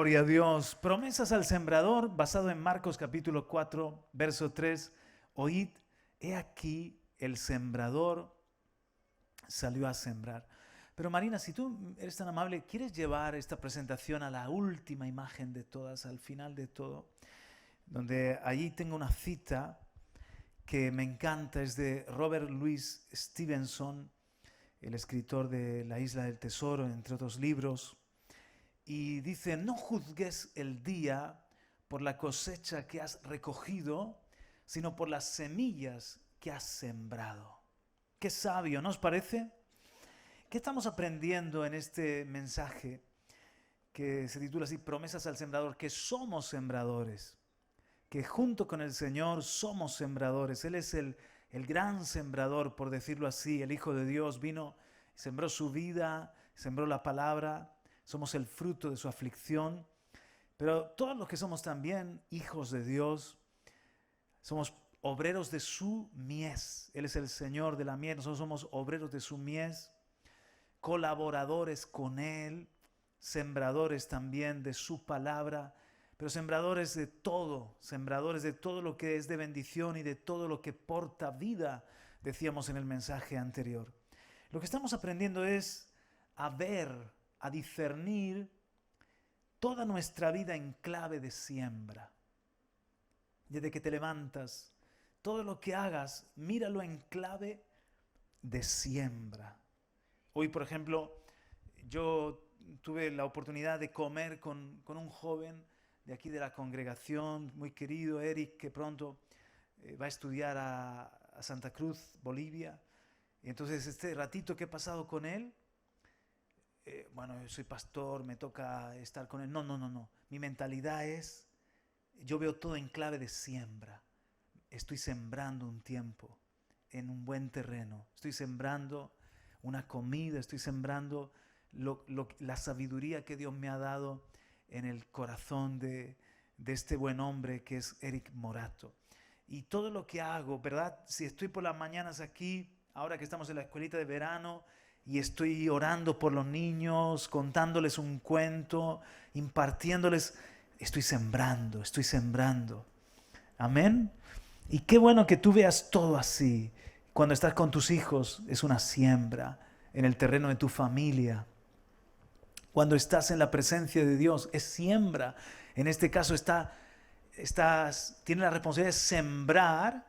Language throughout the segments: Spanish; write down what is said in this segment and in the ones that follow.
Gloria a Dios. Promesas al sembrador, basado en Marcos capítulo 4, verso 3. Oíd, he aquí el sembrador salió a sembrar. Pero Marina, si tú eres tan amable, ¿quieres llevar esta presentación a la última imagen de todas, al final de todo? Donde allí tengo una cita que me encanta, es de Robert Louis Stevenson, el escritor de La Isla del Tesoro, entre otros libros. Y dice, no juzgues el día por la cosecha que has recogido, sino por las semillas que has sembrado. Qué sabio, ¿no os parece? ¿Qué estamos aprendiendo en este mensaje que se titula así, Promesas al Sembrador? Que somos sembradores, que junto con el Señor somos sembradores. Él es el gran sembrador, por decirlo así. El Hijo de Dios vino, sembró su vida, sembró la palabra. Somos el fruto de su aflicción, pero todos los que somos también hijos de Dios, somos obreros de su mies. Él es el Señor de la mies, nosotros somos obreros de su mies, colaboradores con Él, sembradores también de su palabra, pero sembradores de todo lo que es de bendición y de todo lo que porta vida, decíamos en el mensaje anterior. Lo que estamos aprendiendo es a ver, a discernir toda nuestra vida en clave de siembra. Desde que te levantas, todo lo que hagas, míralo en clave de siembra. Hoy, por ejemplo, yo tuve la oportunidad de comer con un joven de aquí de la congregación, muy querido, Eric, que pronto va a estudiar a Santa Cruz, Bolivia. Y entonces este ratito que he pasado con él, bueno, yo soy pastor, me toca estar con él. No. Mi mentalidad es, yo veo todo en clave de siembra. Estoy sembrando un tiempo en un buen terreno. Estoy sembrando una comida, estoy sembrando la sabiduría que Dios me ha dado en el corazón de este buen hombre que es Eric Morato. Y todo lo que hago, ¿verdad? Si estoy por las mañanas aquí, ahora que estamos en la escuelita de verano, y estoy orando por los niños, contándoles un cuento, impartiéndoles, estoy sembrando. Amén. Y qué bueno que tú veas todo así. Cuando estás con tus hijos es una siembra en el terreno de tu familia. Cuando estás en la presencia de Dios es siembra. En este caso tienes la responsabilidad de sembrar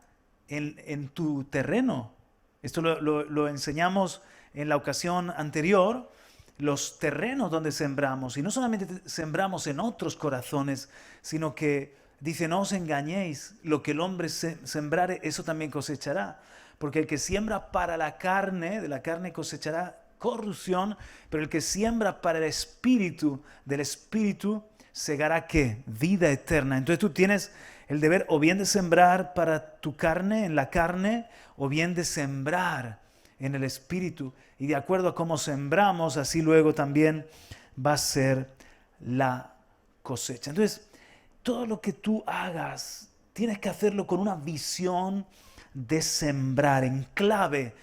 en tu terreno. Esto lo enseñamos en la ocasión anterior, los terrenos donde sembramos. Y no solamente sembramos en otros corazones, sino que dice, no os engañéis, lo que el hombre sembrare, eso también cosechará. Porque el que siembra para la carne, de la carne cosechará corrupción, pero el que siembra para el espíritu, del espíritu segará ¿qué? Vida eterna. Entonces tú tienes el deber o bien de sembrar para tu carne, en la carne, o bien de sembrar en el espíritu. Y de acuerdo a cómo sembramos, así luego también va a ser la cosecha. Entonces, todo lo que tú hagas, tienes que hacerlo con una visión de sembrar, en clave.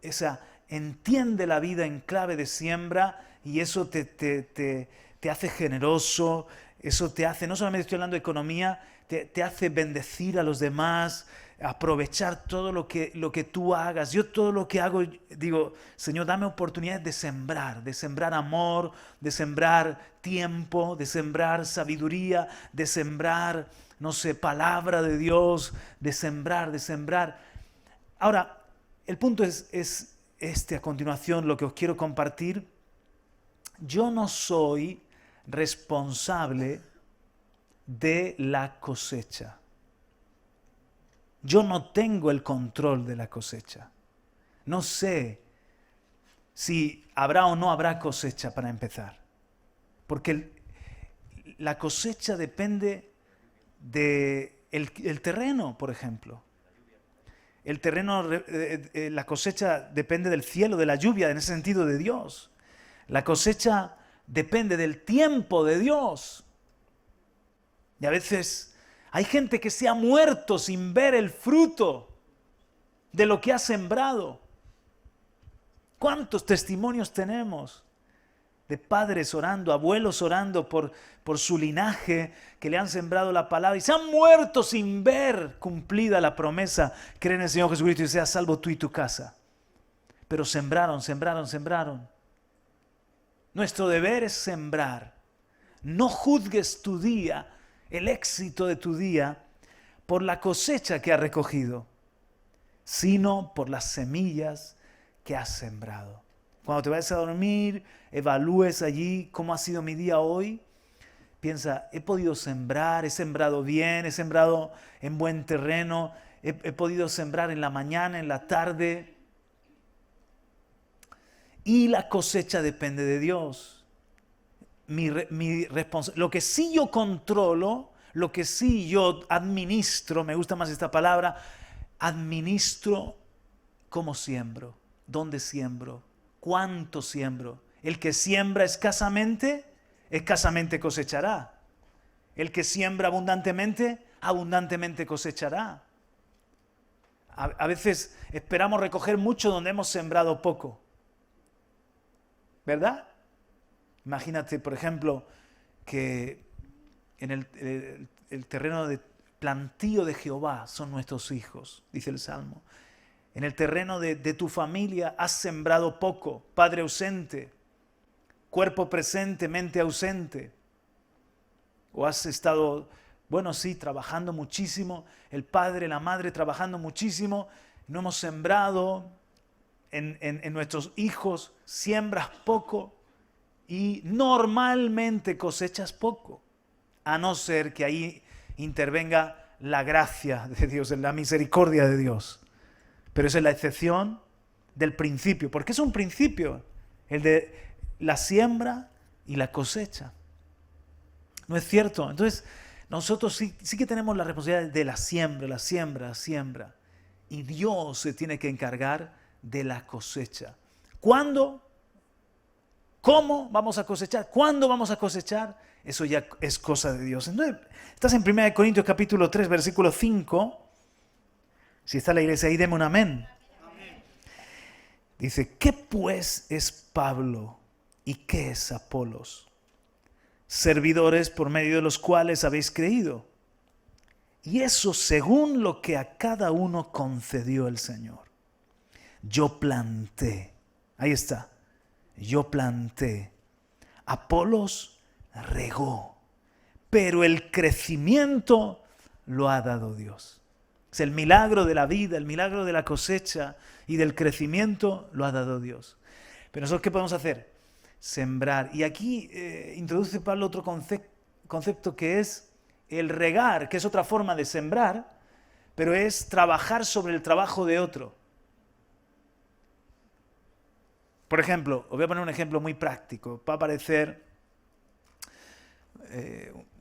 O sea, entiende la vida en clave de siembra y eso te hace generoso, eso te hace, no solamente estoy hablando de economía, te hace bendecir a los demás, aprovechar todo lo que tú hagas. Yo todo lo que hago, digo, Señor, dame oportunidades de sembrar amor, de sembrar tiempo, de sembrar sabiduría, de sembrar, no sé, palabra de Dios, de sembrar. Ahora, el punto es a continuación, lo que os quiero compartir. Yo no soy responsable de la cosecha. Yo no tengo el control de la cosecha. No sé si habrá o no habrá cosecha para empezar. Porque la cosecha depende del terreno, por ejemplo. El terreno, la cosecha depende del cielo, de la lluvia, en ese sentido de Dios. La cosecha depende del tiempo de Dios. Y a veces hay gente que se ha muerto sin ver el fruto de lo que ha sembrado. ¿Cuántos testimonios tenemos de padres orando, abuelos orando por su linaje, que le han sembrado la palabra y se han muerto sin ver cumplida la promesa, creen en el Señor Jesucristo y seas salvo tú y tu casa. Pero sembraron, sembraron, sembraron. Nuestro deber es sembrar. No juzgues tu día, el éxito de tu día, por la cosecha que has recogido, sino por las semillas que has sembrado. Cuando te vayas a dormir, evalúes allí cómo ha sido mi día hoy. Piensa, he podido sembrar, he sembrado bien, he sembrado en buen terreno, he podido sembrar en la mañana, en la tarde. Y la cosecha depende de Dios. Lo que sí yo controlo, lo que sí yo administro, me gusta más esta palabra, administro cómo siembro, dónde siembro, cuánto siembro. El que siembra escasamente cosechará. El que siembra abundantemente, abundantemente cosechará. A veces esperamos recoger mucho donde hemos sembrado poco. ¿Verdad? Imagínate, por ejemplo, que en el terreno de plantío de Jehová son nuestros hijos, dice el Salmo. En el terreno de tu familia has sembrado poco, padre ausente, cuerpo presente, mente ausente. O has estado, bueno, sí, trabajando muchísimo, el padre, la madre trabajando muchísimo, no hemos sembrado en nuestros hijos, siembras poco y normalmente cosechas poco, a no ser que ahí intervenga la gracia de Dios, la misericordia de Dios. Pero esa es la excepción del principio, porque es un principio, el de la siembra y la cosecha. ¿No es cierto? Entonces, nosotros sí que tenemos la responsabilidad de la siembra, la siembra, la siembra. Y Dios se tiene que encargar de la cosecha. ¿Cuándo? ¿Cómo vamos a cosechar? ¿Cuándo vamos a cosechar? Eso ya es cosa de Dios. Entonces, estás en 1 Corintios capítulo 3, versículo 5. Si está la iglesia ahí, deme un amén. Amén. Dice, ¿qué pues es Pablo y qué es Apolos? Servidores por medio de los cuales habéis creído. Y eso según lo que a cada uno concedió el Señor. Yo planté. Ahí está. Yo planté. Apolos regó. Pero el crecimiento lo ha dado Dios. Es el milagro de la vida, el milagro de la cosecha y del crecimiento lo ha dado Dios. Pero nosotros, ¿qué podemos hacer? Sembrar. Y aquí introduce Pablo otro concepto que es el regar, que es otra forma de sembrar, pero es trabajar sobre el trabajo de otro. Por ejemplo, os voy a poner un ejemplo muy práctico. Va a parecer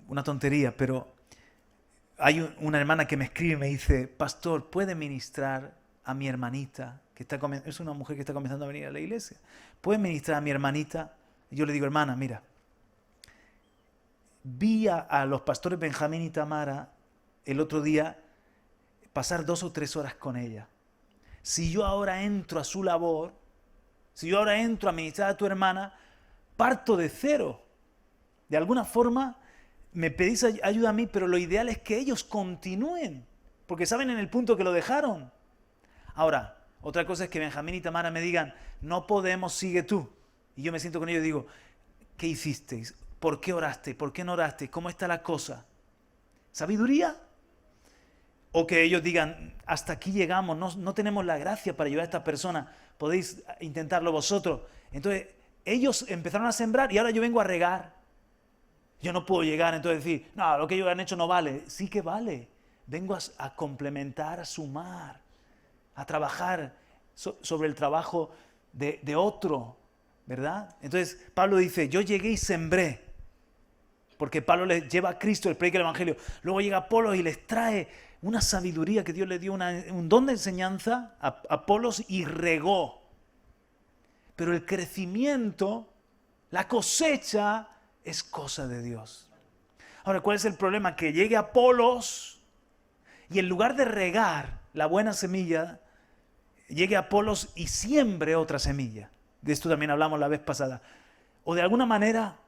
una tontería, pero hay una hermana que me escribe y me dice, pastor, ¿puede ministrar a mi hermanita? Es una mujer que está comenzando a venir a la iglesia. ¿Puede ministrar a mi hermanita? Y yo le digo, hermana, mira, vi a los pastores Benjamín y Tamara el otro día pasar 2 o 3 horas con ella. Si yo ahora entro a su labor, si yo ahora entro a ministrar a tu hermana, parto de cero. De alguna forma me pedís ayuda a mí, pero lo ideal es que ellos continúen, porque saben en el punto que lo dejaron. Ahora, otra cosa es que Benjamín y Tamara me digan, no podemos, sigue tú. Y yo me siento con ellos y digo, ¿qué hicisteis? ¿Por qué oraste? ¿Por qué no oraste? ¿Cómo está la cosa? ¿Sabiduría? O que ellos digan, hasta aquí llegamos, no tenemos la gracia para ayudar a esta persona, podéis intentarlo vosotros. Entonces, ellos empezaron a sembrar y ahora yo vengo a regar. Yo no puedo llegar entonces decir, no, lo que ellos han hecho no vale. Sí que vale. Vengo a complementar, a sumar, a trabajar sobre el trabajo de otro, ¿verdad? Entonces, Pablo dice, yo llegué y sembré. Porque Pablo les lleva a Cristo, les predica el Evangelio. Luego llega Apolos y les trae una sabiduría que Dios le dio, un don de enseñanza a Apolos y regó. Pero el crecimiento, la cosecha, es cosa de Dios. Ahora, ¿cuál es el problema? Que llegue Apolos y en lugar de regar la buena semilla, llegue Apolos y siembre otra semilla. De esto también hablamos la vez pasada. o de alguna manera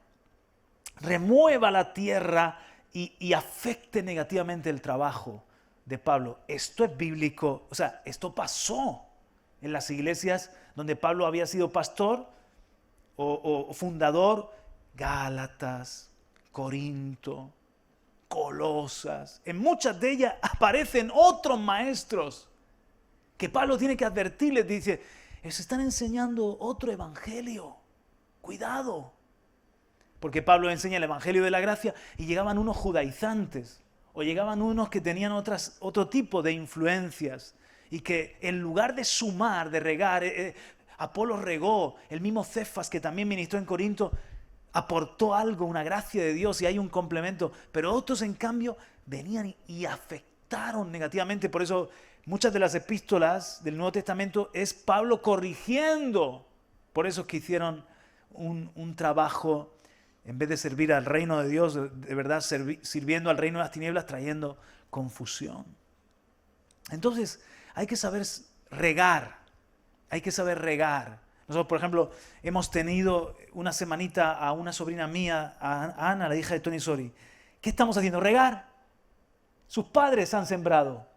remueva la tierra y afecte negativamente el trabajo de Pablo. Esto es bíblico, o sea, esto pasó en las iglesias donde Pablo había sido pastor o fundador. Gálatas, Corinto, Colosas, en muchas de ellas aparecen otros maestros que Pablo tiene que advertirles, dice, les están enseñando otro evangelio, cuidado. Porque Pablo enseña el evangelio de la gracia y llegaban unos judaizantes o llegaban unos que tenían otro tipo de influencias y que en lugar de sumar, de regar, Apolo regó, el mismo Cefas que también ministró en Corinto, aportó algo, una gracia de Dios y hay un complemento, pero otros en cambio venían y afectaron negativamente. Por eso muchas de las epístolas del Nuevo Testamento es Pablo corrigiendo. Por eso que hicieron un trabajo, en vez de servir al reino de Dios, de verdad sirviendo al reino de las tinieblas, trayendo confusión. Entonces hay que saber regar, hay que saber regar. Nosotros, por ejemplo, hemos tenido una semanita a una sobrina mía, a Ana, la hija de Tony Sori. ¿Qué estamos haciendo? Regar. Sus padres han sembrado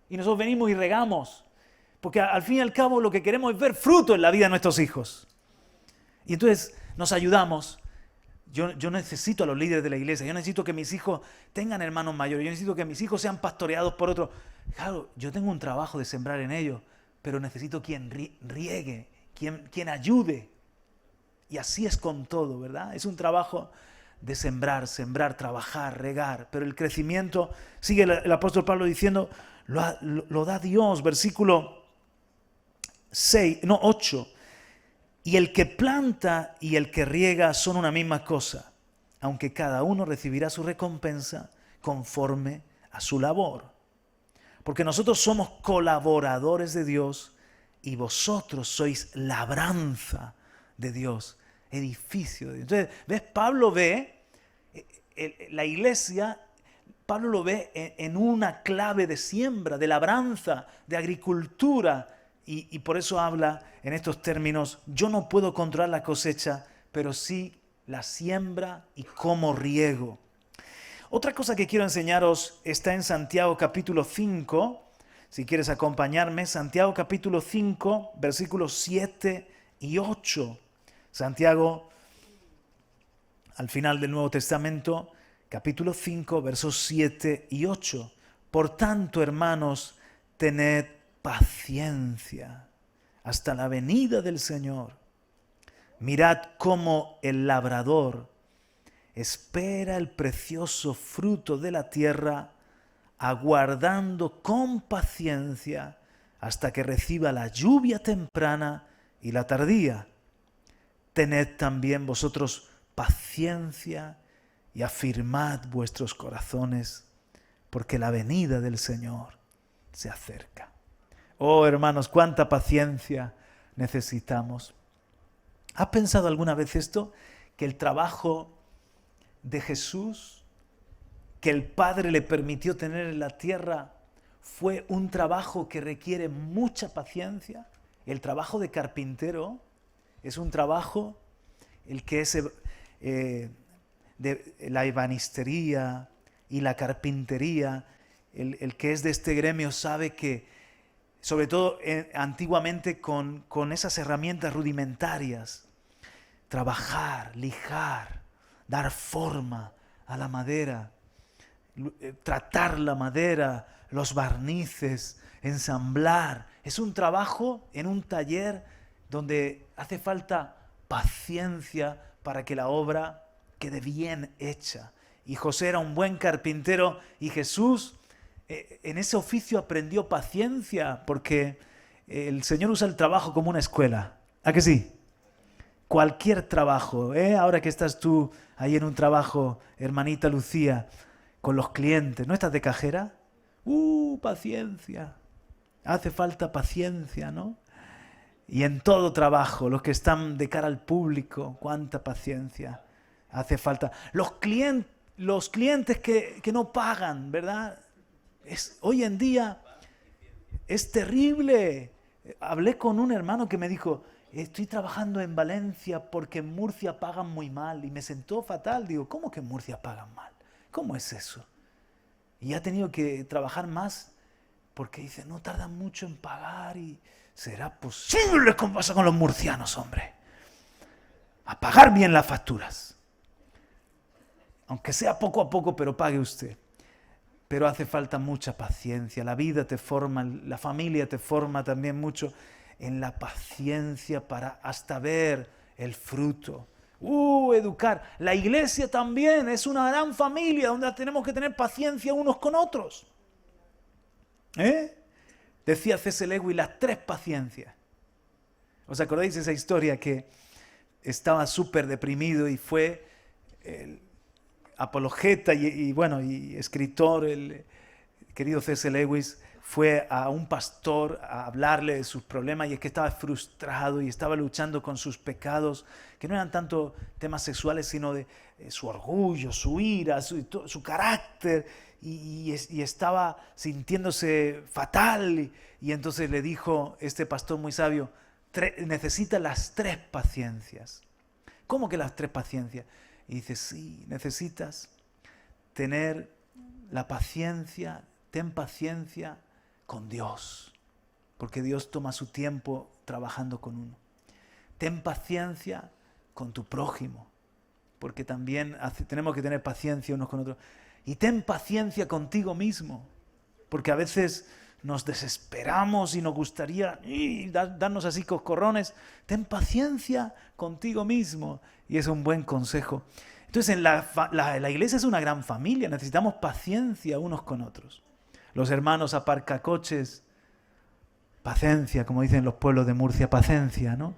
y nosotros venimos y regamos, porque al fin y al cabo lo que queremos es ver fruto en la vida de nuestros hijos. Y entonces nos ayudamos. Yo necesito a los líderes de la iglesia, yo necesito que mis hijos tengan hermanos mayores, yo necesito que mis hijos sean pastoreados por otros. Claro, yo tengo un trabajo de sembrar en ellos, pero necesito quien riegue, quien ayude. Y así es con todo, ¿verdad? Es un trabajo de sembrar, trabajar, regar, pero el crecimiento, sigue el apóstol Pablo diciendo, lo da Dios, versículo 8. Y el que planta y el que riega son una misma cosa, aunque cada uno recibirá su recompensa conforme a su labor. Porque nosotros somos colaboradores de Dios y vosotros sois labranza de Dios, edificio de Dios. Entonces, ¿ves? Pablo ve la iglesia, Pablo lo ve en una clave de siembra, de labranza, de agricultura. Y por eso habla en estos términos, yo no puedo controlar la cosecha, pero sí la siembra y cómo riego. Otra cosa que quiero enseñaros está en Santiago capítulo 5, si quieres acompañarme, Santiago capítulo 5, versículos 7 y 8. Santiago, al final del Nuevo Testamento, capítulo 5, versos 7 y 8. Por tanto, hermanos, tened paciencia hasta la venida del Señor. Mirad cómo el labrador espera el precioso fruto de la tierra, aguardando con paciencia hasta que reciba la lluvia temprana y la tardía. Tened también vosotros paciencia y afirmad vuestros corazones, porque la venida del Señor se acerca. Oh, hermanos, cuánta paciencia necesitamos. ¿Has pensado alguna vez esto? Que el trabajo de Jesús, que el Padre le permitió tener en la tierra, fue un trabajo que requiere mucha paciencia. El trabajo de carpintero es un trabajo, el que es de la ebanistería y la carpintería, el que es de este gremio sabe que sobre todo antiguamente con esas herramientas rudimentarias, trabajar, lijar, dar forma a la madera, tratar la madera, los barnices, ensamblar. Es un trabajo en un taller donde hace falta paciencia para que la obra quede bien hecha. Y José era un buen carpintero y Jesús en ese oficio aprendió paciencia, porque el Señor usa el trabajo como una escuela. ¿A que sí? Cualquier trabajo, ahora que estás tú ahí en un trabajo, hermanita Lucía, con los clientes, ¿no estás de cajera? Paciencia. Hace falta paciencia, ¿no? Y en todo trabajo, los que están de cara al público, cuánta paciencia hace falta. Los clientes que no pagan, ¿verdad? Hoy en día es terrible. Hablé con un hermano que me dijo, estoy trabajando en Valencia porque en Murcia pagan muy mal. Y me sentó fatal. Digo, ¿cómo que en Murcia pagan mal? ¿Cómo es eso? Y ha tenido que trabajar más porque dice, no tardan mucho en pagar y ¿será posible? ¿Cómo pasa con los murcianos, hombre? A pagar bien las facturas. Aunque sea poco a poco, pero pague usted. Pero hace falta mucha paciencia. La vida te forma, la familia te forma también mucho en la paciencia para hasta ver el fruto. Educar. La iglesia también es una gran familia donde tenemos que tener paciencia unos con otros. Decía C.S. Lewis, las 3 paciencias. ¿Os acordáis de esa historia que estaba súper deprimido y fue el apologeta y escritor, el querido C.S. Lewis, fue a un pastor a hablarle de sus problemas y es que estaba frustrado y estaba luchando con sus pecados, que no eran tanto temas sexuales, sino de su orgullo, su ira, su carácter, y estaba sintiéndose fatal. Y entonces le dijo este pastor muy sabio, necesita las 3 paciencias. ¿Cómo que las 3 paciencias? Y dice, sí, necesitas tener la paciencia, ten paciencia con Dios, porque Dios toma su tiempo trabajando con uno. Ten paciencia con tu prójimo, porque también tenemos que tener paciencia unos con otros. Y ten paciencia contigo mismo, porque a veces nos desesperamos y nos gustaría darnos así coscorrones. Ten paciencia contigo mismo, y es un buen consejo. Entonces, la iglesia es una gran familia, necesitamos paciencia unos con otros. Los hermanos aparcacoches, paciencia, como dicen los pueblos de Murcia, paciencia, ¿no?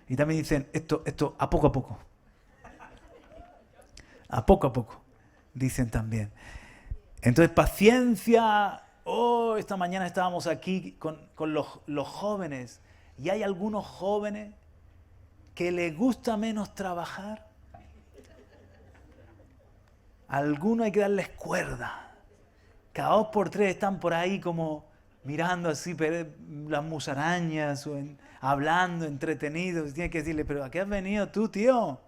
Y también dicen esto a poco a poco. A poco, dicen también. Entonces, paciencia. Esta mañana estábamos aquí con los jóvenes, y hay algunos jóvenes que les gusta menos trabajar. A algunos hay que darles cuerda. Cada 2 por 3 están por ahí como mirando así las musarañas o hablando, entretenidos. Tienes que decirle, ¿pero a qué has venido tú, tío?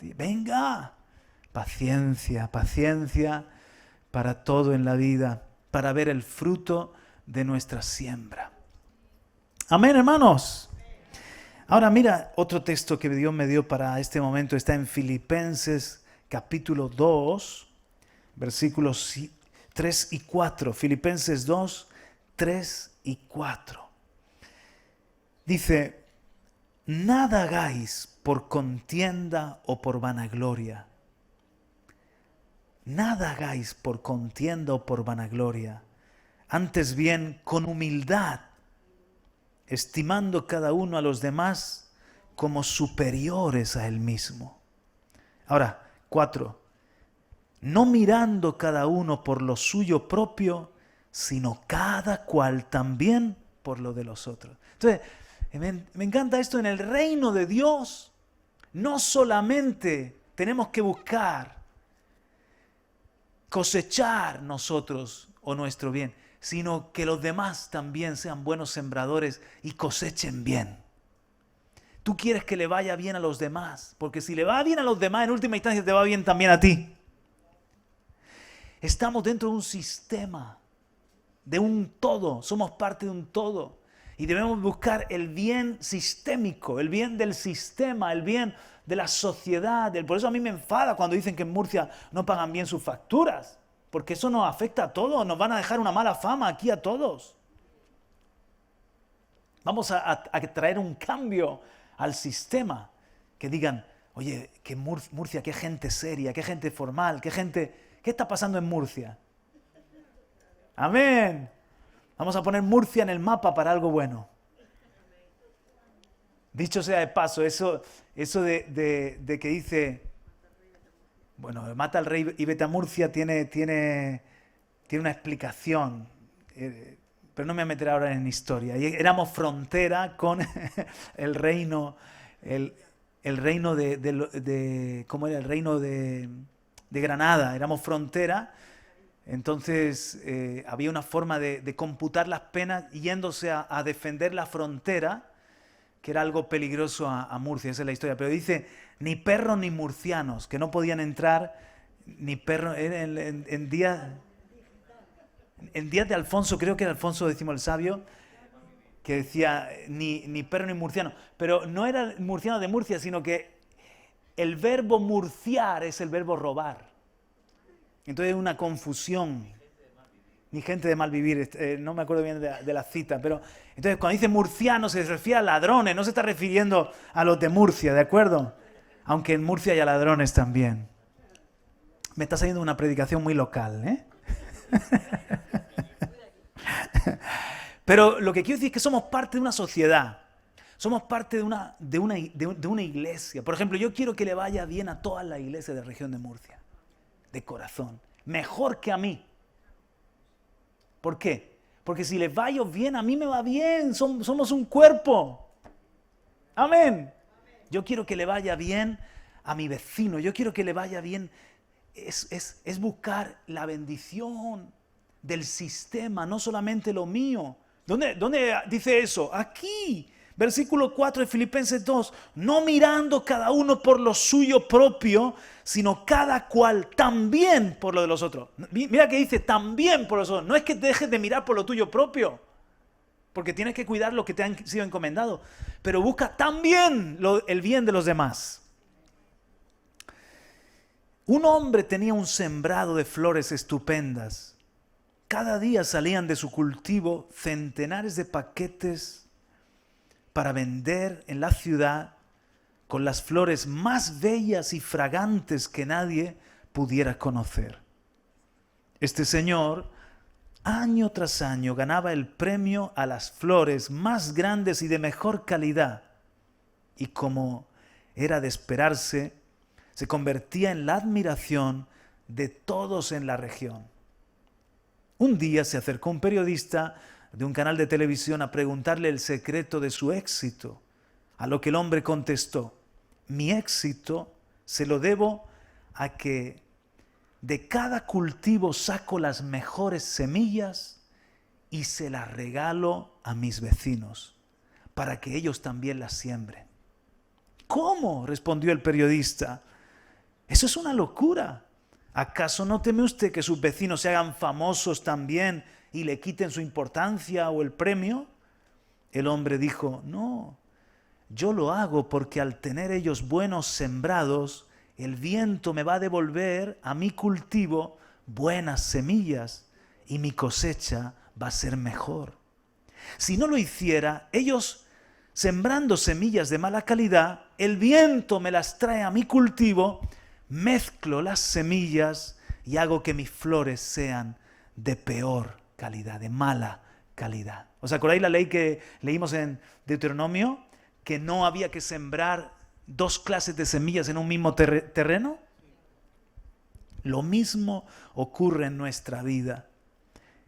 Venga. Paciencia para todo en la vida, para ver el fruto de nuestra siembra. Amén, hermanos. Ahora mira, otro texto que Dios me dio para este momento está en Filipenses capítulo 2, versículos 3 y 4. Filipenses 2, 3 y 4. Dice, nada hagáis por contienda o por vanagloria. Nada hagáis por contienda o por vanagloria. Antes bien, con humildad, estimando cada uno a los demás como superiores a él mismo. Ahora, 4. No mirando cada uno por lo suyo propio, sino cada cual también por lo de los otros. Entonces, me encanta esto. En el reino de Dios, no solamente tenemos que buscar cosechar nosotros o nuestro bien, sino que los demás también sean buenos sembradores y cosechen bien. Tú quieres que le vaya bien a los demás, porque si le va bien a los demás, en última instancia te va bien también a ti. Estamos dentro de un sistema, de un todo, somos parte de un todo. Y debemos buscar el bien sistémico, el bien del sistema, el bien de la sociedad. Por eso a mí me enfada cuando dicen que en Murcia no pagan bien sus facturas, porque eso nos afecta a todos, nos van a dejar una mala fama aquí a todos. Vamos a traer un cambio al sistema, que digan, oye, que Murcia, qué gente seria, qué gente formal, ¿qué está pasando en Murcia? Amén. Vamos a poner Murcia en el mapa para algo bueno. Dicho sea de paso, eso de que dice, bueno, mata al rey y vete a Murcia tiene una explicación, pero no me voy a meter ahora en historia. Y éramos frontera con el reino, el reino ¿cómo era? El reino de Granada. Éramos frontera. Entonces había una forma de computar las penas yéndose a defender la frontera que era algo peligroso a Murcia, esa es la historia, pero dice, ni perros ni murcianos, que no podían entrar, ni perros, en días de Alfonso, creo que era Alfonso X el Sabio, que decía, ni perro ni murciano, pero no era el murciano de Murcia, sino que el verbo murciar es el verbo robar. Entonces hay una confusión. Ni gente de mal vivir, no me acuerdo bien de la cita, pero entonces cuando dice murciano se refiere a ladrones, no se está refiriendo a los de Murcia, ¿de acuerdo? Aunque en Murcia haya ladrones también. Me está saliendo una predicación muy local, ¿eh? Pero lo que quiero decir es que somos parte de una sociedad, somos parte de una iglesia. Por ejemplo, yo quiero que le vaya bien a toda la iglesia de la región de Murcia, de corazón, mejor que a mí. ¿Por qué? Porque si les va yo bien, a mí me va bien, somos un cuerpo. Amén. Yo quiero que le vaya bien a mi vecino, yo quiero que le vaya bien, es buscar la bendición del sistema, no solamente lo mío. ¿Dónde dice eso? Aquí, versículo 4 de Filipenses 2, no mirando cada uno por lo suyo propio, sino cada cual también por lo de los otros. Mira que dice también por los otros, no es que dejes de mirar por lo tuyo propio, porque tienes que cuidar lo que te han sido encomendado, pero busca también el bien de los demás. Un hombre tenía un sembrado de flores estupendas. Cada día salían de su cultivo centenares de paquetes para vender en la ciudad con las flores más bellas y fragantes que nadie pudiera conocer. Este señor, año tras año, ganaba el premio a las flores más grandes y de mejor calidad. Y como era de esperarse, se convertía en la admiración de todos en la región. Un día se acercó un periodista de un canal de televisión a preguntarle el secreto de su éxito, a lo que el hombre contestó, mi éxito se lo debo a que de cada cultivo saco las mejores semillas y se las regalo a mis vecinos, para que ellos también las siembren. ¿Cómo?, respondió el periodista. Eso es una locura. ¿Acaso no teme usted que sus vecinos se hagan famosos también y le quiten su importancia o el premio? El hombre dijo, no, yo lo hago porque al tener ellos buenos sembrados, el viento me va a devolver a mi cultivo buenas semillas y mi cosecha va a ser mejor. Si no lo hiciera, ellos sembrando semillas de mala calidad, el viento me las trae a mi cultivo, mezclo las semillas y hago que mis flores sean de peor calidad, de mala calidad. ¿Os acordáis la ley que leímos en Deuteronomio? Que no había que sembrar dos clases de semillas en un mismo terreno. Lo mismo ocurre en nuestra vida.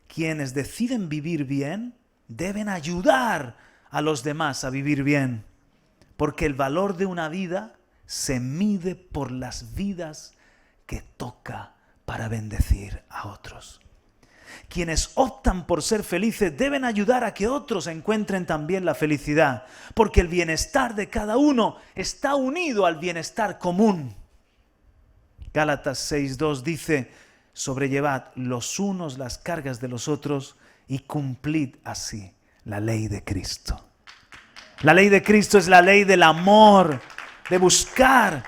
Quienes deciden vivir bien deben ayudar a los demás a vivir bien, porque el valor de una vida se mide por las vidas que toca para bendecir a otros. Quienes optan por ser felices deben ayudar a que otros encuentren también la felicidad, porque el bienestar de cada uno está unido al bienestar común. Gálatas 6:2 dice, sobrellevad los unos las cargas de los otros y cumplid así la ley de Cristo. La ley de Cristo es la ley del amor, de buscar.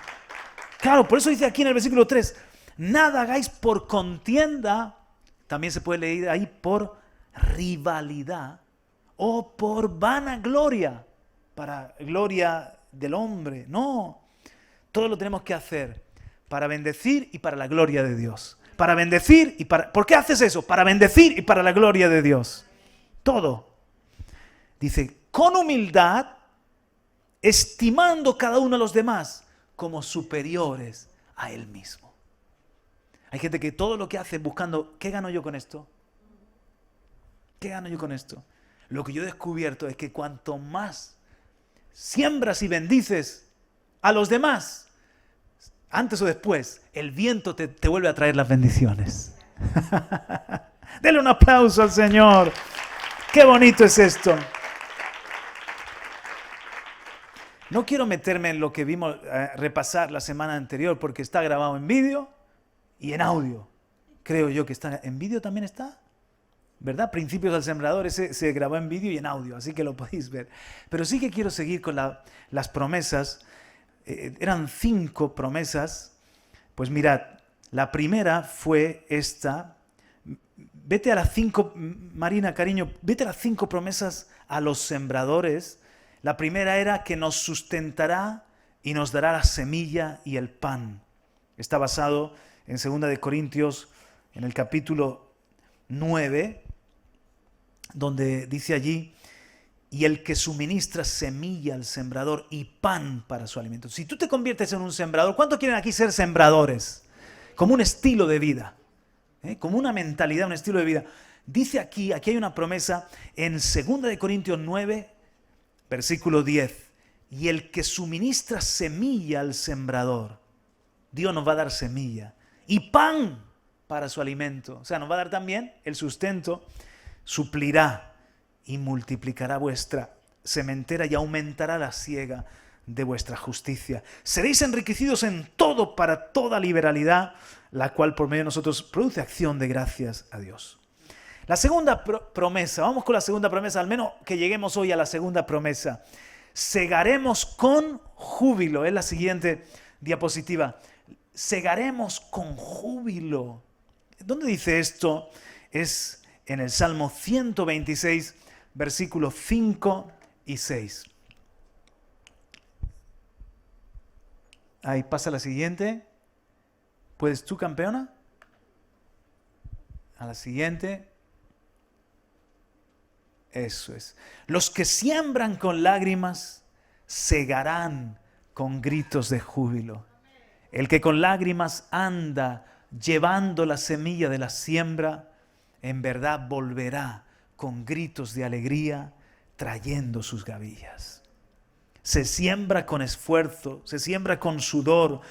Claro, por eso dice aquí en el versículo 3, nada hagáis por contienda, también se puede leer ahí por rivalidad o por vanagloria, para gloria del hombre. No, todo lo tenemos que hacer para bendecir y para la gloria de Dios. Para bendecir y para... ¿Por qué haces eso? Para bendecir y para la gloria de Dios. Todo. Dice, con humildad, estimando cada uno a los demás como superiores a él mismo. Hay gente que todo lo que hace buscando, ¿qué gano yo con esto? ¿Qué gano yo con esto? Lo que yo he descubierto es que cuanto más siembras y bendices a los demás, antes o después, el viento te vuelve a traer las bendiciones. Denle un aplauso al Señor. Qué bonito es esto. No quiero meterme en lo que vimos, repasar la semana anterior, porque está grabado en vídeo y en audio. Creo yo que está. ¿En vídeo también está? ¿Verdad? Principios del Sembrador, ese se grabó en vídeo y en audio, así que lo podéis ver. Pero sí que quiero seguir con las promesas. Eran 5 promesas. Pues mirad, la primera fue esta. Vete a las 5, Marina, cariño, vete a las 5 promesas a los sembradores. La primera era que nos sustentará y nos dará la semilla y el pan. Está basado en 2 de Corintios, en el capítulo 9, donde dice allí, y el que suministra semilla al sembrador y pan para su alimento. Si tú te conviertes en un sembrador, ¿cuántos quieren aquí ser sembradores? Como un estilo de vida, como una mentalidad, un estilo de vida. Dice aquí hay una promesa en 2 de Corintios 9, versículo 10. Y el que suministra semilla al sembrador, Dios nos va a dar semilla y pan para su alimento. O sea, nos va a dar también el sustento, suplirá y multiplicará vuestra sementera y aumentará la siega de vuestra justicia. Seréis enriquecidos en todo para toda liberalidad, la cual por medio de nosotros produce acción de gracias a Dios. La segunda promesa, vamos con la segunda promesa, al menos que lleguemos hoy a la segunda promesa. Segaremos con júbilo, es la siguiente diapositiva. Segaremos con júbilo. ¿Dónde dice esto? Es en el Salmo 126, versículos 5 y 6. Ahí pasa la siguiente. ¿Puedes tú, campeona? A la siguiente. Eso es. Los que siembran con lágrimas, segarán con gritos de júbilo. El que con lágrimas anda llevando la semilla de la siembra, en verdad volverá con gritos de alegría, trayendo sus gavillas. Se siembra con esfuerzo, se siembra con sudor.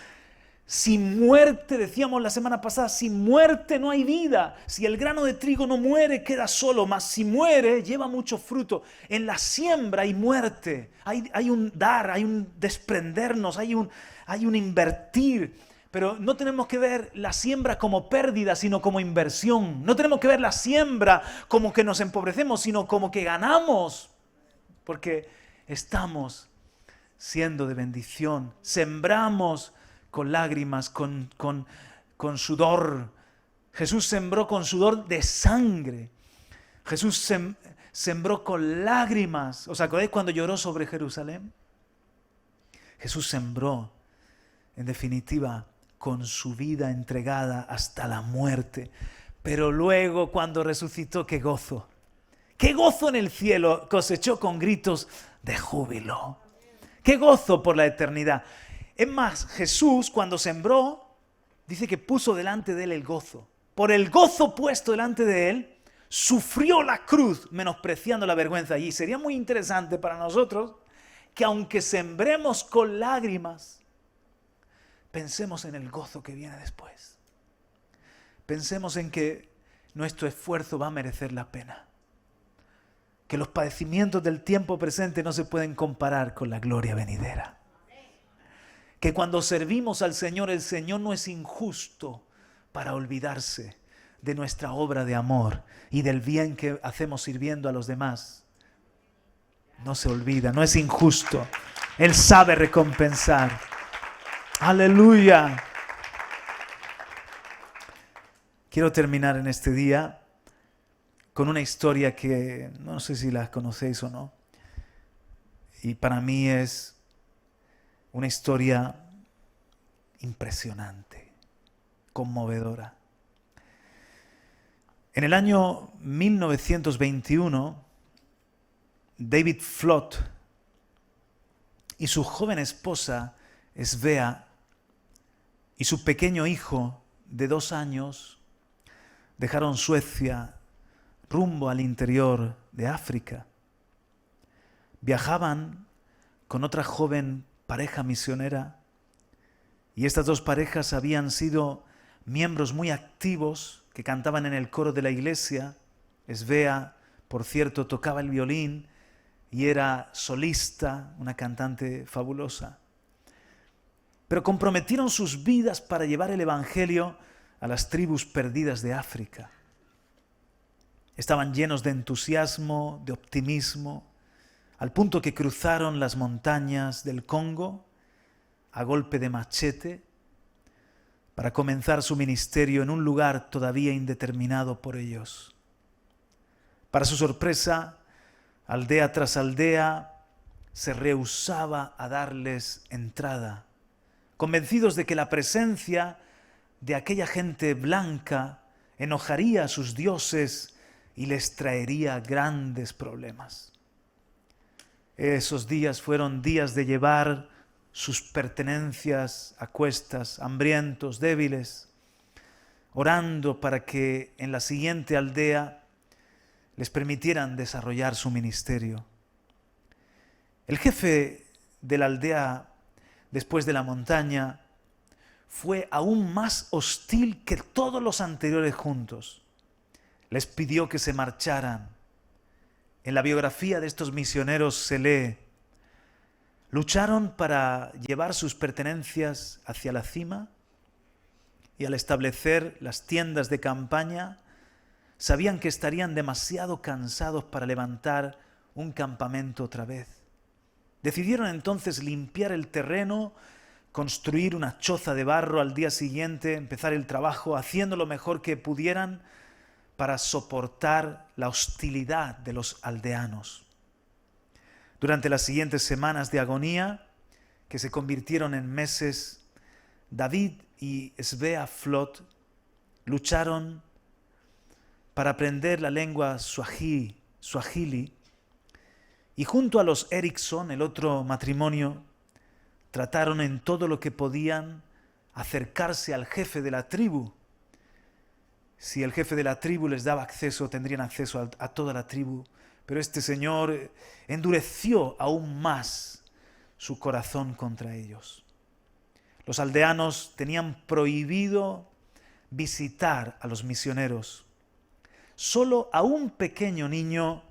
Sin muerte, decíamos la semana pasada, sin muerte no hay vida. Si el grano de trigo no muere, queda solo, mas si muere, lleva mucho fruto. En la siembra hay muerte, hay un dar, hay un desprendernos, hay un invertir. Pero no tenemos que ver la siembra como pérdida, sino como inversión. No tenemos que ver la siembra como que nos empobrecemos, sino como que ganamos. Porque estamos siendo de bendición. Sembramos con lágrimas, con sudor. Jesús sembró con sudor de sangre. Jesús sembró con lágrimas. ¿Os acordáis cuando lloró sobre Jerusalén? Jesús sembró, en definitiva, con su vida entregada hasta la muerte. Pero luego, cuando resucitó, ¡qué gozo! ¡Qué gozo en el cielo! Cosechó con gritos de júbilo. ¡Qué gozo por la eternidad! Es más, Jesús cuando sembró, dice que puso delante de él el gozo. Por el gozo puesto delante de él, sufrió la cruz, menospreciando la vergüenza. Y sería muy interesante para nosotros que aunque sembremos con lágrimas, pensemos en el gozo que viene después. Pensemos en que nuestro esfuerzo va a merecer la pena. Que los padecimientos del tiempo presente no se pueden comparar con la gloria venidera. Que cuando servimos al Señor, el Señor no es injusto para olvidarse de nuestra obra de amor y del bien que hacemos sirviendo a los demás. No se olvida, no es injusto. Él sabe recompensar. ¡Aleluya! Quiero terminar en este día con una historia que no sé si la conocéis o no. Y para mí es una historia impresionante, conmovedora. En el año 1921, David Flott y su joven esposa, Svea, y su pequeño hijo de 2 años dejaron Suecia rumbo al interior de África. Viajaban con otra joven pareja misionera y estas 2 parejas habían sido miembros muy activos que cantaban en el coro de la iglesia. Svea, por cierto, tocaba el violín y era solista, una cantante fabulosa. Pero comprometieron sus vidas para llevar el Evangelio a las tribus perdidas de África. Estaban llenos de entusiasmo, de optimismo, al punto que cruzaron las montañas del Congo a golpe de machete para comenzar su ministerio en un lugar todavía indeterminado por ellos. Para su sorpresa, aldea tras aldea se rehusaba a darles entrada, convencidos de que la presencia de aquella gente blanca enojaría a sus dioses y les traería grandes problemas. Esos días fueron días de llevar sus pertenencias a cuestas, hambrientos, débiles, orando para que en la siguiente aldea les permitieran desarrollar su ministerio. El jefe de la aldea, después de la montaña, fue aún más hostil que todos los anteriores juntos. Les pidió que se marcharan. En la biografía de estos misioneros se lee: lucharon para llevar sus pertenencias hacia la cima y al establecer las tiendas de campaña, sabían que estarían demasiado cansados para levantar un campamento otra vez. Decidieron entonces limpiar el terreno, construir una choza de barro al día siguiente, empezar el trabajo haciendo lo mejor que pudieran para soportar la hostilidad de los aldeanos. Durante las siguientes semanas de agonía, que se convirtieron en meses, David y Svea Flot lucharon para aprender la lengua suajili, y junto a los Erickson, el otro matrimonio, trataron en todo lo que podían acercarse al jefe de la tribu. Si el jefe de la tribu les daba acceso, tendrían acceso a toda la tribu. Pero este señor endureció aún más su corazón contra ellos. Los aldeanos tenían prohibido visitar a los misioneros. Solo a un pequeño niño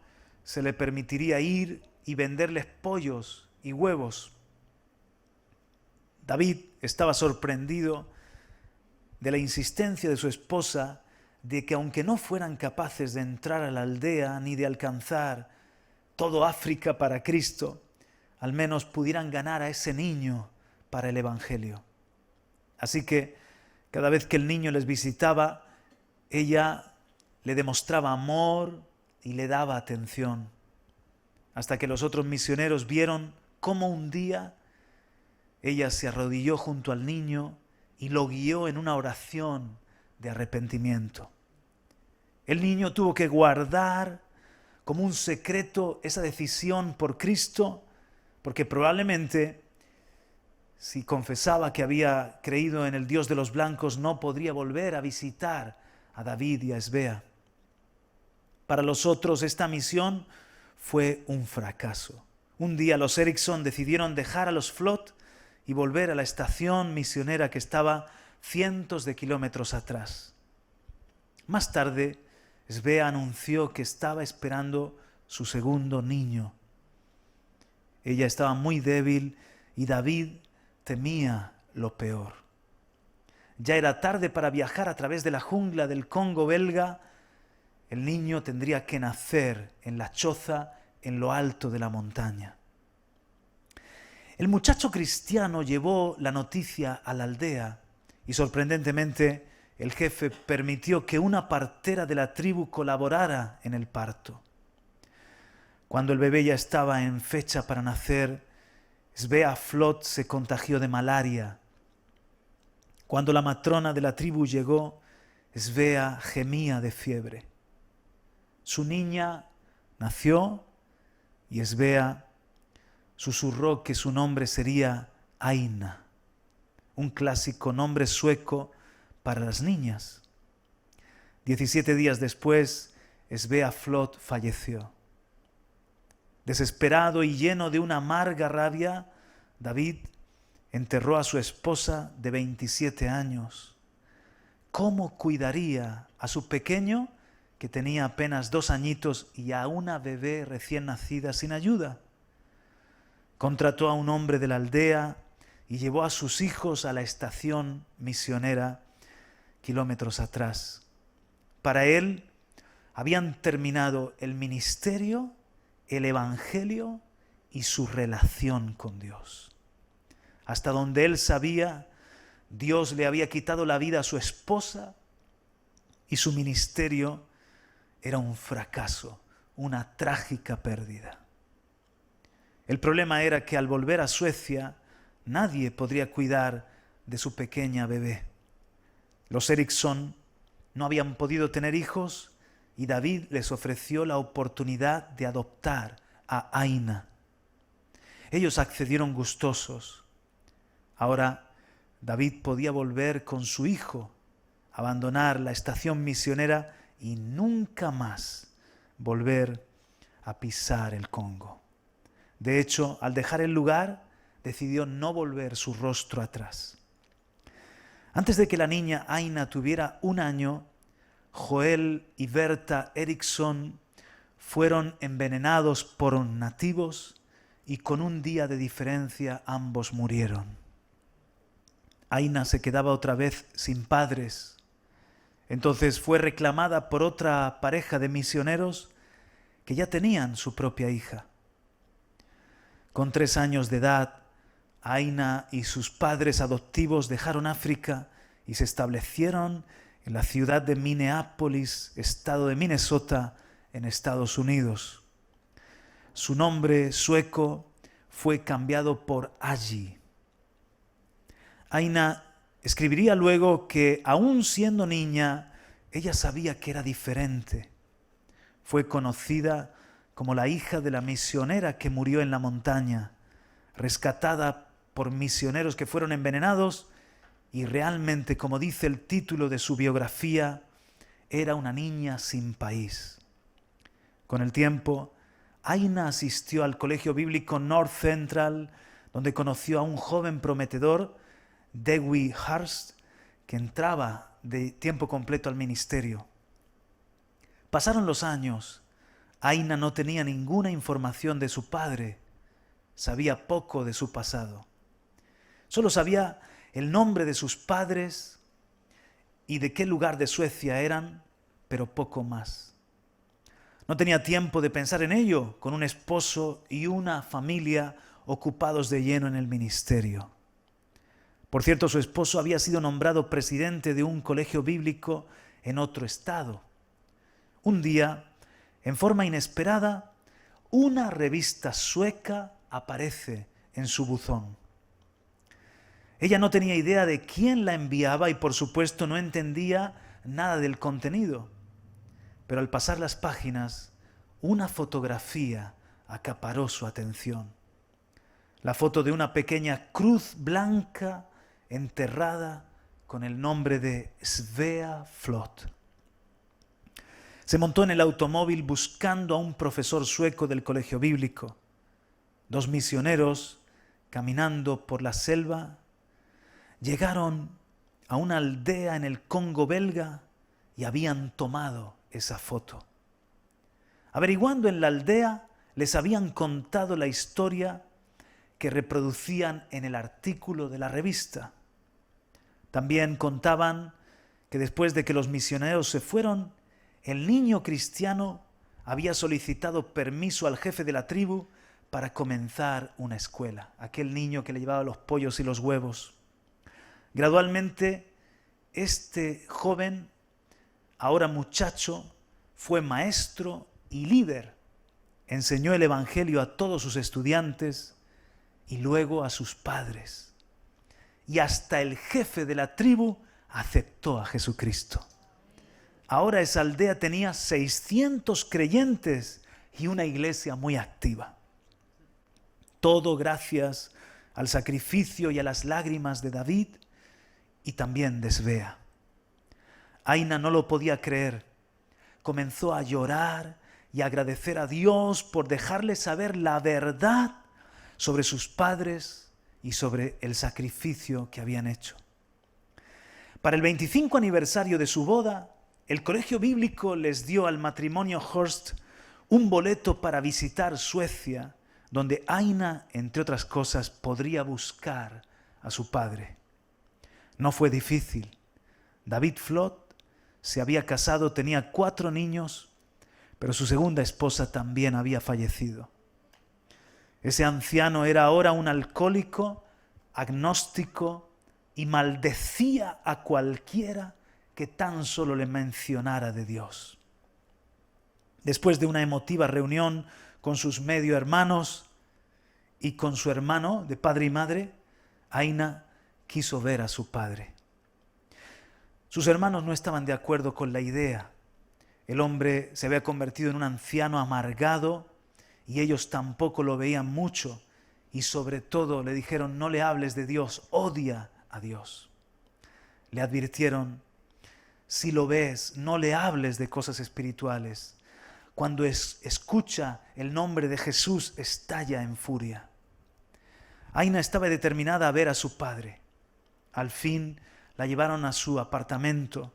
se le permitiría ir y venderles pollos y huevos. David estaba sorprendido de la insistencia de su esposa de que aunque no fueran capaces de entrar a la aldea ni de alcanzar todo África para Cristo, al menos pudieran ganar a ese niño para el Evangelio. Así que cada vez que el niño les visitaba, ella le demostraba amor y le daba atención, hasta que los otros misioneros vieron cómo un día ella se arrodilló junto al niño y lo guió en una oración de arrepentimiento. El niño tuvo que guardar como un secreto esa decisión por Cristo, porque probablemente si confesaba que había creído en el Dios de los blancos, no podría volver a visitar a David y a Svea. Para los otros esta misión fue un fracaso. Un día los Erickson decidieron dejar a los Flot y volver a la estación misionera que estaba cientos de kilómetros atrás. Más tarde, Svea anunció que estaba esperando su segundo niño. Ella estaba muy débil y David temía lo peor. Ya era tarde para viajar a través de la jungla del Congo belga. El niño tendría que nacer en la choza en lo alto de la montaña. El muchacho cristiano llevó la noticia a la aldea y sorprendentemente el jefe permitió que una partera de la tribu colaborara en el parto. Cuando el bebé ya estaba en fecha para nacer, Svea Flot se contagió de malaria. Cuando la matrona de la tribu llegó, Svea gemía de fiebre. Su niña nació y Svea susurró que su nombre sería Aina, un clásico nombre sueco para las niñas. 17 días después, Svea Flot falleció. Desesperado y lleno de una amarga rabia, David enterró a su esposa de 27 años. ¿Cómo cuidaría a su pequeño que tenía apenas 2 añitos, y a una bebé recién nacida sin ayuda. Contrató a un hombre de la aldea y llevó a sus hijos a la estación misionera kilómetros atrás. Para él habían terminado el ministerio, el evangelio y su relación con Dios. Hasta donde él sabía, Dios le había quitado la vida a su esposa y su ministerio era un fracaso, una trágica pérdida. El problema era que al volver a Suecia, nadie podría cuidar de su pequeña bebé. Los Eriksson no habían podido tener hijos y David les ofreció la oportunidad de adoptar a Aina. Ellos accedieron gustosos. Ahora David podía volver con su hijo, abandonar la estación misionera y nunca más volver a pisar el Congo. De hecho, al dejar el lugar, decidió no volver su rostro atrás. Antes de que la niña Aina tuviera 1 año, Joel y Berta Eriksson fueron envenenados por nativos y con 1 día de diferencia ambos murieron. Aina se quedaba otra vez sin padres. Entonces fue reclamada por otra pareja de misioneros que ya tenían su propia hija. Con 3 años de edad, Aina y sus padres adoptivos dejaron África y se establecieron en la ciudad de Minneapolis, estado de Minnesota, en Estados Unidos. Su nombre sueco fue cambiado por Agi. Aina escribiría luego que, aún siendo niña, ella sabía que era diferente. Fue conocida como la hija de la misionera que murió en la montaña, rescatada por misioneros que fueron envenenados, y realmente, como dice el título de su biografía, era una niña sin país. Con el tiempo, Aina asistió al colegio bíblico North Central, donde conoció a un joven prometedor, Dewey Hurst, que entraba de tiempo completo al ministerio. Pasaron los años. Aina no tenía ninguna información de su padre. Sabía poco de su pasado. Solo sabía el nombre de sus padres y de qué lugar de Suecia eran, pero poco más. No tenía tiempo de pensar en ello, con un esposo y una familia ocupados de lleno en el ministerio. Por cierto, su esposo había sido nombrado presidente de un colegio bíblico en otro estado. Un día, en forma inesperada, una revista sueca aparece en su buzón. Ella no tenía idea de quién la enviaba y, por supuesto, no entendía nada del contenido. Pero al pasar las páginas, una fotografía acaparó su atención. La foto de una pequeña cruz blanca enterrada con el nombre de Svea Flot. Se montó en el automóvil buscando a un profesor sueco del colegio bíblico. 2 misioneros, caminando por la selva, llegaron a una aldea en el Congo belga y habían tomado esa foto. Averiguando en la aldea, les habían contado la historia que reproducían en el artículo de la revista. También contaban que después de que los misioneros se fueron, el niño cristiano había solicitado permiso al jefe de la tribu para comenzar una escuela, aquel niño que le llevaba los pollos y los huevos. Gradualmente, este joven, ahora muchacho, fue maestro y líder. Enseñó el evangelio a todos sus estudiantes y luego a sus padres. Y hasta el jefe de la tribu aceptó a Jesucristo. Ahora esa aldea tenía 600 creyentes y una iglesia muy activa. Todo gracias al sacrificio y a las lágrimas de David y también de Svea. Aina no lo podía creer. Comenzó a llorar y a agradecer a Dios por dejarle saber la verdad sobre sus padres y sobre el sacrificio que habían hecho. Para el 25 aniversario de su boda, el colegio bíblico les dio al matrimonio Horst un boleto para visitar Suecia, donde Aina, entre otras cosas, podría buscar a su padre. No fue difícil. David Flott se había casado, tenía 4 niños, pero su segunda esposa también había fallecido. Ese anciano era ahora un alcohólico, agnóstico, y maldecía a cualquiera que tan solo le mencionara de Dios. Después de una emotiva reunión con sus medio hermanos y con su hermano de padre y madre, Aina quiso ver a su padre. Sus hermanos no estaban de acuerdo con la idea. El hombre se había convertido en un anciano amargado y ellos tampoco lo veían mucho, y sobre todo le dijeron: no le hables de Dios, odia a Dios. Le advirtieron: si lo ves, no le hables de cosas espirituales. Cuando escucha el nombre de Jesús, estalla en furia. Aina estaba determinada a ver a su padre. Al fin la llevaron a su apartamento.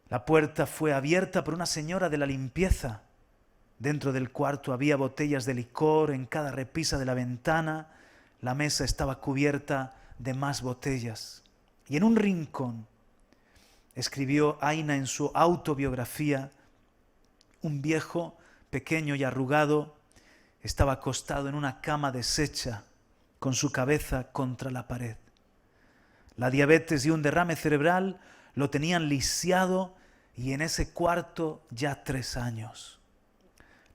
La puerta fue abierta por una señora de la limpieza. Dentro del cuarto había botellas de licor en cada repisa de la ventana. La mesa estaba cubierta de más botellas. Y en un rincón, escribió Aina en su autobiografía, un viejo, pequeño y arrugado, estaba acostado en una cama deshecha, con su cabeza contra la pared. La diabetes y un derrame cerebral lo tenían lisiado, y en ese cuarto ya 3 años.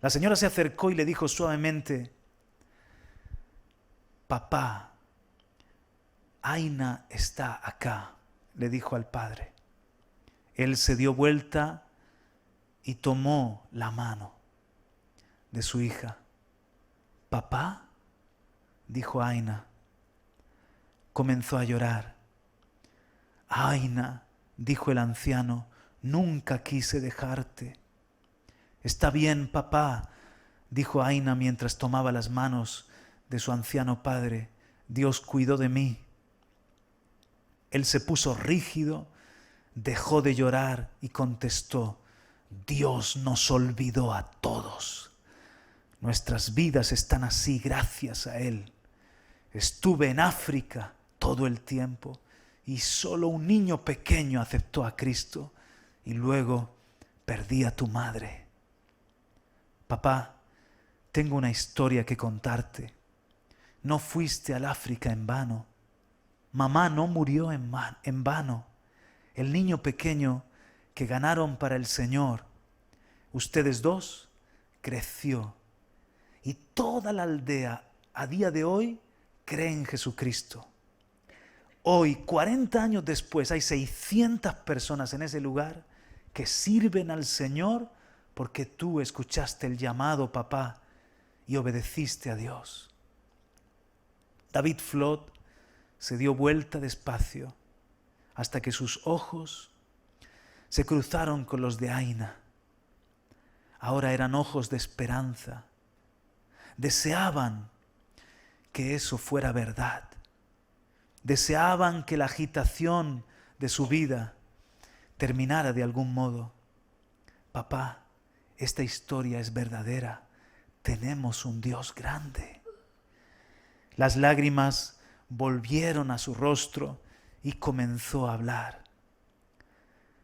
La señora se acercó y le dijo suavemente: papá, Aina está acá, le dijo al padre. Él se dio vuelta y tomó la mano de su hija. ¿Papá?, dijo Aina. Comenzó a llorar. Aina, dijo el anciano, nunca quise dejarte. Está bien, papá, dijo Aina mientras tomaba las manos de su anciano padre. Dios cuidó de mí. Él se puso rígido, dejó de llorar y contestó: Dios nos olvidó a todos. Nuestras vidas están así gracias a Él. Estuve en África todo el tiempo y solo un niño pequeño aceptó a Cristo, y luego perdí a tu madre. Papá, tengo una historia que contarte. No fuiste al África en vano. Mamá no murió en vano. El niño pequeño que ganaron para el Señor, ustedes dos, creció. Y toda la aldea a día de hoy cree en Jesucristo. Hoy, 40 años después, hay 600 personas en ese lugar que sirven al Señor porque tú escuchaste el llamado, papá, y obedeciste a Dios. David Flott se dio vuelta despacio hasta que sus ojos se cruzaron con los de Aina. Ahora eran ojos de esperanza. Deseaban que eso fuera verdad. Deseaban que la agitación de su vida terminara de algún modo. Papá, esta historia es verdadera. Tenemos un Dios grande. Las lágrimas volvieron a su rostro y comenzó a hablar.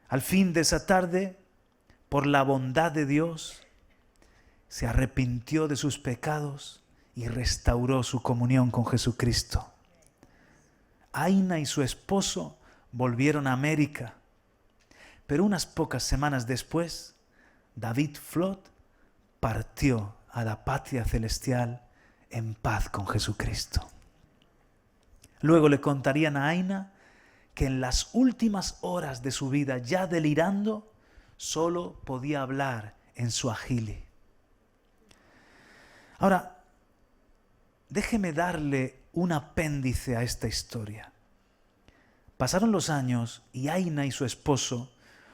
Al fin de esa tarde, por la bondad de Dios, se arrepintió de sus pecados y restauró su comunión con Jesucristo. Aina y su esposo volvieron a América, pero unas pocas semanas después, David Flott partió a la patria celestial en paz con Jesucristo. Luego le contarían a Aina que en las últimas horas de su vida, ya delirando, solo podía hablar en suajili. Ahora, déjeme darle un apéndice a esta historia. Pasaron los años y Aina y su esposo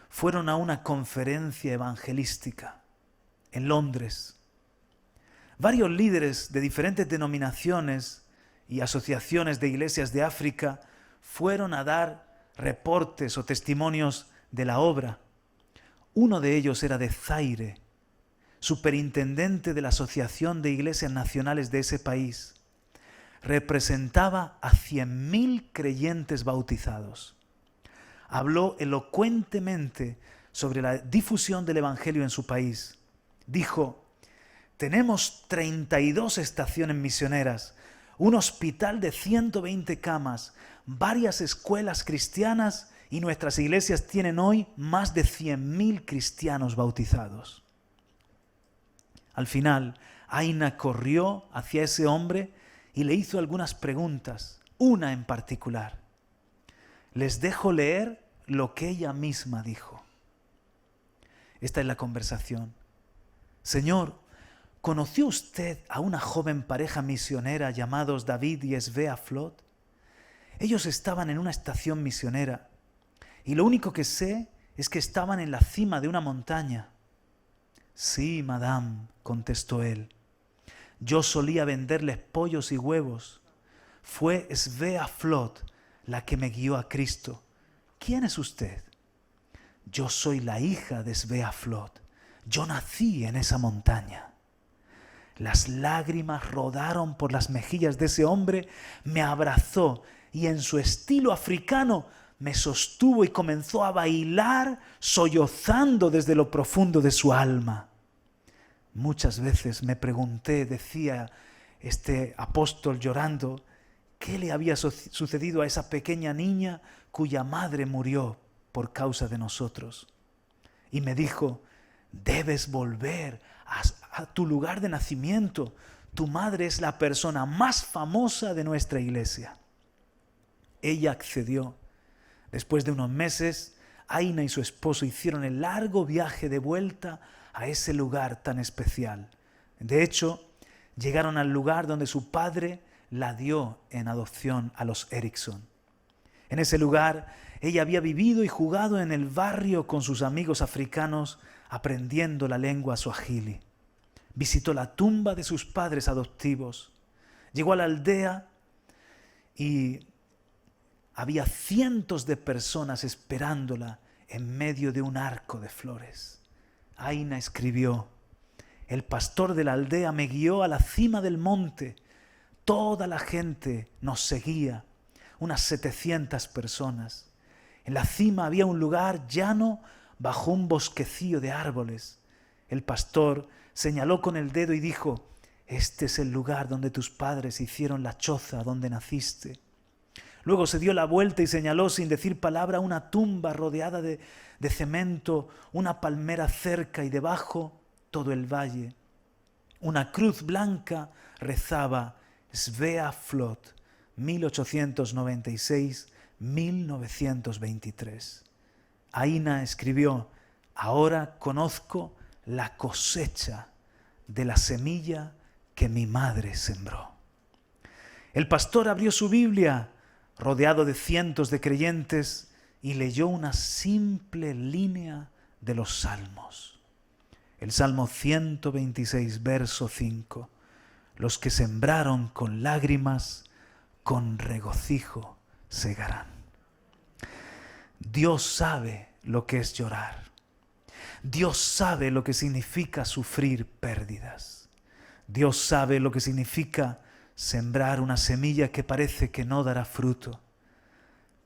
fueron a una conferencia evangelística en Londres. Varios líderes de diferentes denominaciones y asociaciones de iglesias de África fueron a dar reportes o testimonios de la obra. Uno de ellos era de Zaire, superintendente de la Asociación de Iglesias Nacionales de ese país. Representaba a 100.000 creyentes bautizados. Habló elocuentemente sobre la difusión del Evangelio en su país. Dijo: tenemos 32 estaciones misioneras, un hospital de 120 camas, varias escuelas cristianas y nuestras iglesias tienen hoy más de 100.000 cristianos bautizados. Al final, Aina corrió hacia ese hombre y le hizo algunas preguntas, una en particular. Les dejo leer lo que ella misma dijo. Esta es la conversación. Señor, ¿conoció usted a una joven pareja misionera llamados David y Svea Flot? Ellos estaban en una estación misionera y lo único que sé es que estaban en la cima de una montaña. Sí, madame, contestó él. Yo solía venderles pollos y huevos. Fue Svea Flot la que me guió a Cristo. ¿Quién es usted? Yo soy la hija de Svea Flot. Yo nací en esa montaña. Las lágrimas rodaron por las mejillas de ese hombre, me abrazó y en su estilo africano me sostuvo y comenzó a bailar, sollozando desde lo profundo de su alma. Muchas veces me pregunté, decía este apóstol llorando, ¿qué le había sucedido a esa pequeña niña cuya madre murió por causa de nosotros? Y me dijo, debes volver a tu lugar de nacimiento. Tu madre es la persona más famosa de nuestra iglesia. Ella accedió. Después de unos meses, Aina y su esposo hicieron el largo viaje de vuelta a ese lugar tan especial. De hecho, llegaron al lugar donde su padre la dio en adopción a los Erickson. En ese lugar, ella había vivido y jugado en el barrio con sus amigos africanos, aprendiendo la lengua suajili. Visitó la tumba de sus padres adoptivos. Llegó a la aldea y había cientos de personas esperándola en medio de un arco de flores. Aina escribió, el pastor de la aldea me guió a la cima del monte. Toda la gente nos seguía, unas 700 personas. En la cima había un lugar llano bajo un bosquecillo de árboles. El pastor señaló con el dedo y dijo, este es el lugar donde tus padres hicieron la choza donde naciste. Luego se dio la vuelta y señaló sin decir palabra una tumba rodeada de cemento, una palmera cerca y debajo todo el valle. Una cruz blanca rezaba Svea Flot, 1896-1923. Aina escribió, ahora conozco la cosecha de la semilla que mi madre sembró. El pastor abrió su Biblia, rodeado de cientos de creyentes, y leyó una simple línea de los Salmos. El Salmo 126, verso 5. Los que sembraron con lágrimas, con regocijo segarán. Dios sabe lo que es llorar. Dios sabe lo que significa sufrir pérdidas. Dios sabe lo que significa sembrar una semilla que parece que no dará fruto.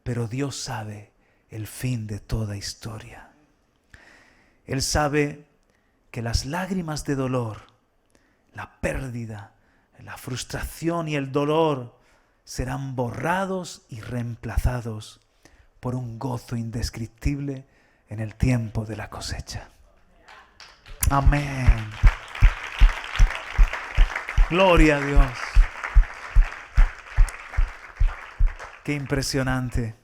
Pero Dios sabe el fin de toda historia. Él sabe que las lágrimas de dolor, la pérdida, la frustración y el dolor serán borrados y reemplazados por un gozo indescriptible en el tiempo de la cosecha. Amén. Gloria a Dios. Qué impresionante.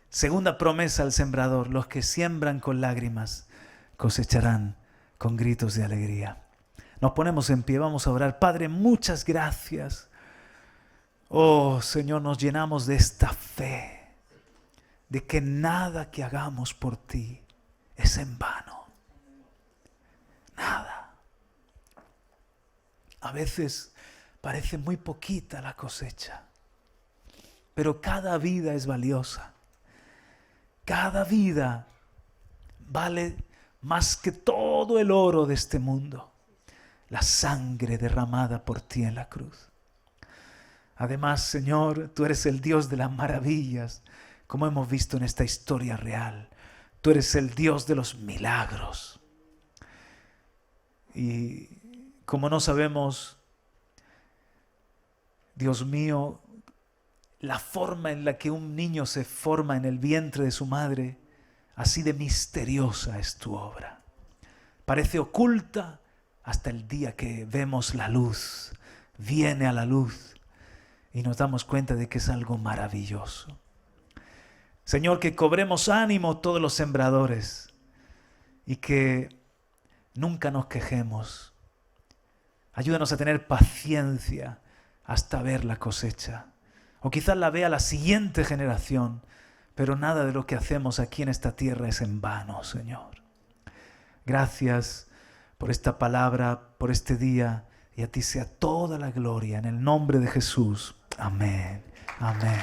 Segunda promesa al sembrador: los que siembran con lágrimas cosecharán con gritos de alegría. Nos ponemos en pie, vamos a orar. Padre, muchas gracias. Oh Señor, nos llenamos de esta fe, de que nada que hagamos por ti es en vano. Nada. A veces parece muy poquita la cosecha, pero cada vida es valiosa. Cada vida vale más que todo el oro de este mundo, la sangre derramada por ti en la cruz. Además, Señor, tú eres el Dios de las maravillas, como hemos visto en esta historia real. Tú eres el Dios de los milagros. Y como no sabemos, Dios mío, la forma en la que un niño se forma en el vientre de su madre, así de misteriosa es tu obra. Parece oculta hasta el día que vemos la luz, viene a la luz y nos damos cuenta de que es algo maravilloso. Señor, que cobremos ánimo todos los sembradores y que nunca nos quejemos. Ayúdanos a tener paciencia hasta ver la cosecha. O quizás la vea la siguiente generación, pero nada de lo que hacemos aquí en esta tierra es en vano, Señor. Gracias por esta palabra, por este día, y a ti sea toda la gloria en el nombre de Jesús. Amén. Amén.